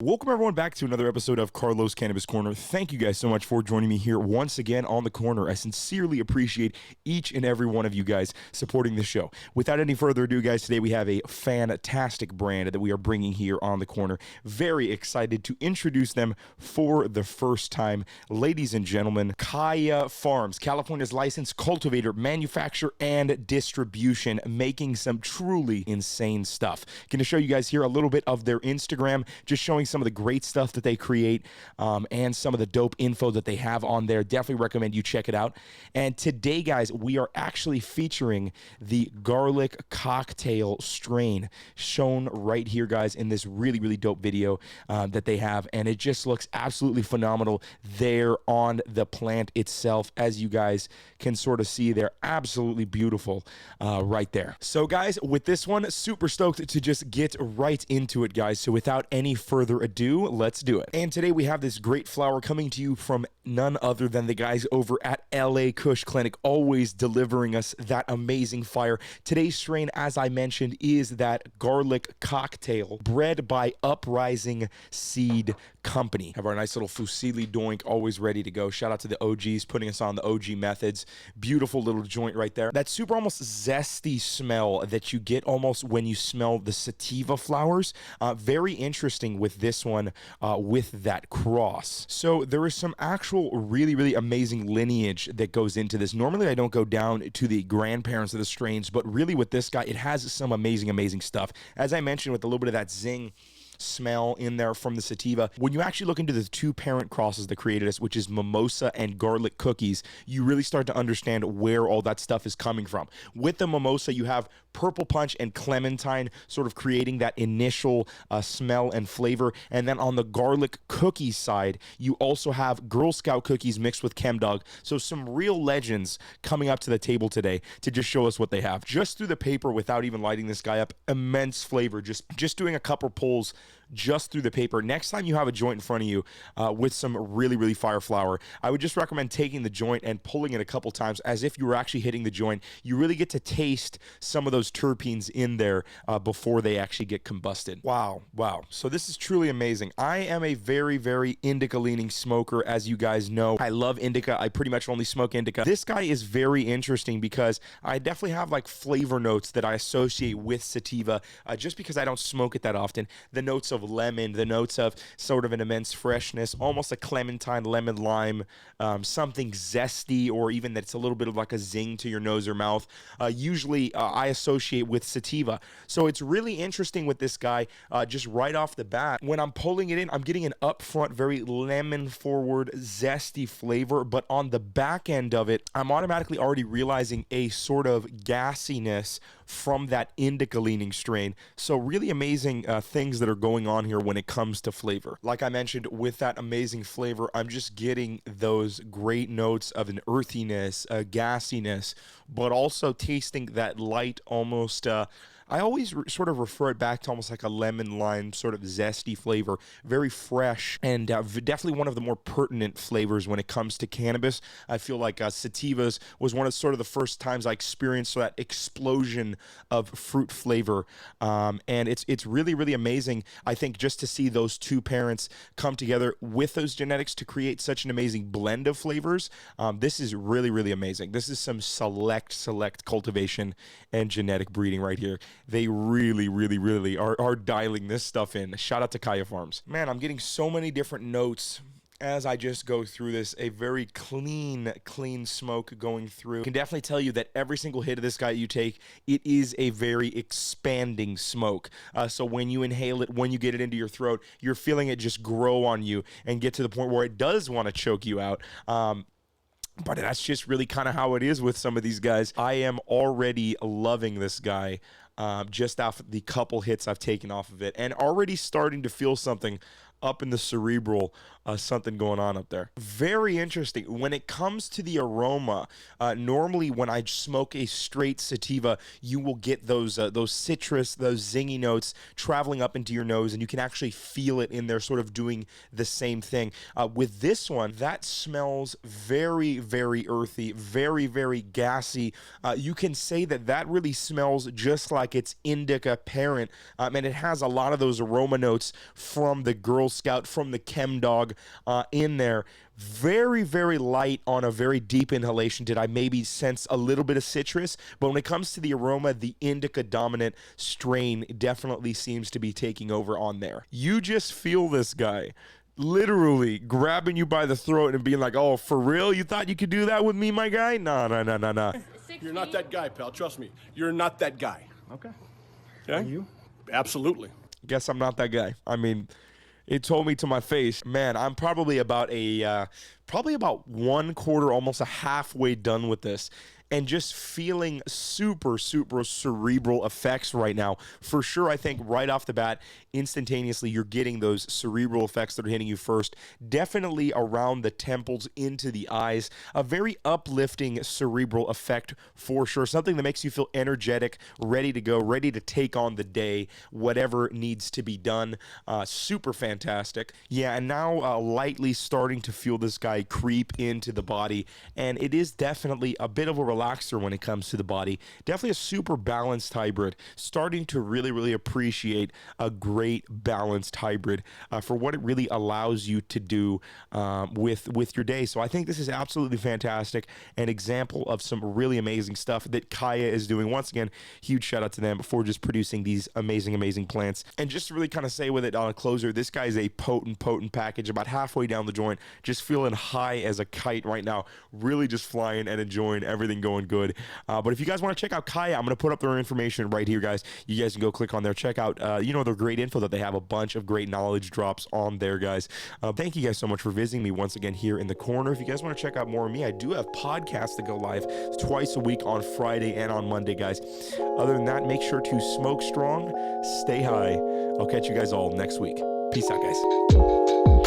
Welcome everyone back to another episode of Carlo's Cannabis Corner. Thank you guys so much for joining me here once again on the corner. I sincerely appreciate each and every one of you guys supporting the show. Without any further ado, guys, today we have a fantastic brand that we are bringing here on the corner. Very excited to introduce them for the first time. Ladies and gentlemen, Kaya Farms, California's licensed cultivator, manufacturer, and distribution, making some truly insane stuff. Going to show you guys here a little bit of their Instagram, just showing some of the great stuff that they create and some of the dope info that they have on there. Definitely recommend you check it out. And today, guys, we are actually featuring the garlic cocktail strain shown right here, guys, in this really dope video that they have. And it just looks absolutely phenomenal there on the plant itself. As you guys can sort of see, they're absolutely beautiful right there. So, guys, with this one, super stoked to just get right into it, guys. So without any further ado, let's do it. And today we have this great flower coming to you from none other than the guys over at LA Kush Clinic, always delivering us that amazing fire. Today's strain, as I mentioned, is that garlic cocktail, bred by Uprising Seed Company. Have our nice little Fusilli doink always ready to go. Shout out to the OGs putting us on the OG methods. Beautiful little joint right there. That super almost zesty smell that you get almost when you smell the sativa flowers. Very interesting with this one with that cross. So there is some actual really amazing lineage that goes into this. Normally I don't go down to the grandparents of the strains, but really with this guy, it has some amazing stuff. As I mentioned, with a little bit of that zing smell in there from the sativa. When you actually look into the two parent crosses that created us, which is mimosa and garlic cookies, you really start to understand where all that stuff is coming from. With the mimosa, you have purple punch and clementine sort of creating that initial smell and flavor. And then on the garlic cookie side, you also have Girl Scout cookies mixed with Chemdog. So some real legends coming up to the table today to just show us what they have. Just through the paper, without even lighting this guy up, immense flavor. Just doing a couple pulls just through the paper. Next time you have a joint in front of you with some really fire flower, I would just recommend taking the joint and pulling it a couple times as if you were actually hitting the joint. You really get to taste some of those terpenes in there before they actually get combusted. Wow. So this is truly amazing. I am a very indica leaning smoker, as you guys know. I love indica. I pretty much only smoke indica. This guy is very interesting because I definitely have like flavor notes that I associate with sativa just because I don't smoke it that often. The notes of lemon, the notes of sort of an immense freshness, almost a clementine, lemon, lime, something zesty, or even that it's a little bit of like a zing to your nose or mouth. Usually I associate with sativa. So it's really interesting with this guy, just right off the bat. When I'm pulling it in, I'm getting an upfront, very lemon forward, zesty flavor, but on the back end of it, I'm automatically already realizing a sort of gassiness from that indica leaning strain. So really amazing things that are going on here when it comes to flavor. Like I mentioned, with that amazing flavor, I'm just getting those great notes of an earthiness, a gassiness, but also tasting that light, almost I always sort of refer it back to almost like a lemon lime sort of zesty flavor, very fresh, and definitely one of the more pertinent flavors when it comes to cannabis. I feel like sativas was one of sort of the first times I experienced that explosion of fruit flavor, and it's really amazing, I think, just to see those two parents come together with those genetics to create such an amazing blend of flavors. This is really amazing. This is some select cultivation and genetic breeding right here. They really are dialing this stuff in. Shout out to Kaya Farms. Man, I'm getting so many different notes as I just go through this. A very clean smoke going through. I can definitely tell you that every single hit of this guy you take, it is a very expanding smoke. So when you inhale it, when you get it into your throat, you're feeling it just grow on you and get to the point where it does want to choke you out. But that's just really kind of how it is with some of these guys. I am already loving this guy just off the couple hits I've taken off of it, and already starting to feel something up in the cerebral, something going on up there. Very interesting. When it comes to the aroma, normally when I smoke a straight sativa, you will get those citrus, those zingy notes traveling up into your nose, and you can actually feel it in there sort of doing the same thing. With this one, that smells very earthy, very gassy. You can say that really smells just like its indica parent, and it has a lot of those aroma notes from the Girl Girl Scout from the Chem Dog in there. Very, very light on a very deep inhalation. Did I maybe sense a little bit of citrus? But when it comes to the aroma, the indica dominant strain definitely seems to be taking over on there. You just feel this guy literally grabbing you by the throat and being like, oh, for real? You thought you could do that with me, my guy? Nah. You're not that guy, pal. Trust me. You're not that guy. Okay. Okay? Are you? Absolutely. Guess I'm not that guy. I mean, it told me to my face, man, I'm probably about one quarter, almost a halfway done with this, and just feeling super, super cerebral effects right now. For sure, I think right off the bat, instantaneously, you're getting those cerebral effects that are hitting you first. Definitely around the temples, into the eyes. A very uplifting cerebral effect for sure. Something that makes you feel energetic, ready to go, ready to take on the day, whatever needs to be done. Super fantastic. Yeah, and now lightly starting to feel this guy creep into the body, and it is definitely a bit of a relaxer when it comes to the body. Definitely a super balanced hybrid. Starting to really, really appreciate a great balanced hybrid for what it really allows you to do with your day. So I think this is absolutely fantastic. An example of some really amazing stuff that Kaya is doing. Once again, huge shout out to them for just producing these amazing, amazing plants. And just to really kind of say with it on a closer, this guy is a potent package. About halfway down the joint, just feeling high as a kite right now. Really just flying and enjoying everything going good. But if you guys want to check out Kaya, I'm going to put up their information right here, guys. You guys can go click on there, check out, their great info that they have, a bunch of great knowledge drops on there, guys. Thank you guys so much for visiting me once again here in the corner. If you guys want to check out more of me, I do have podcasts that go live twice a week on Friday and on Monday, guys. Other than that, make sure to smoke strong, stay high. I'll catch you guys all next week. Peace out, guys.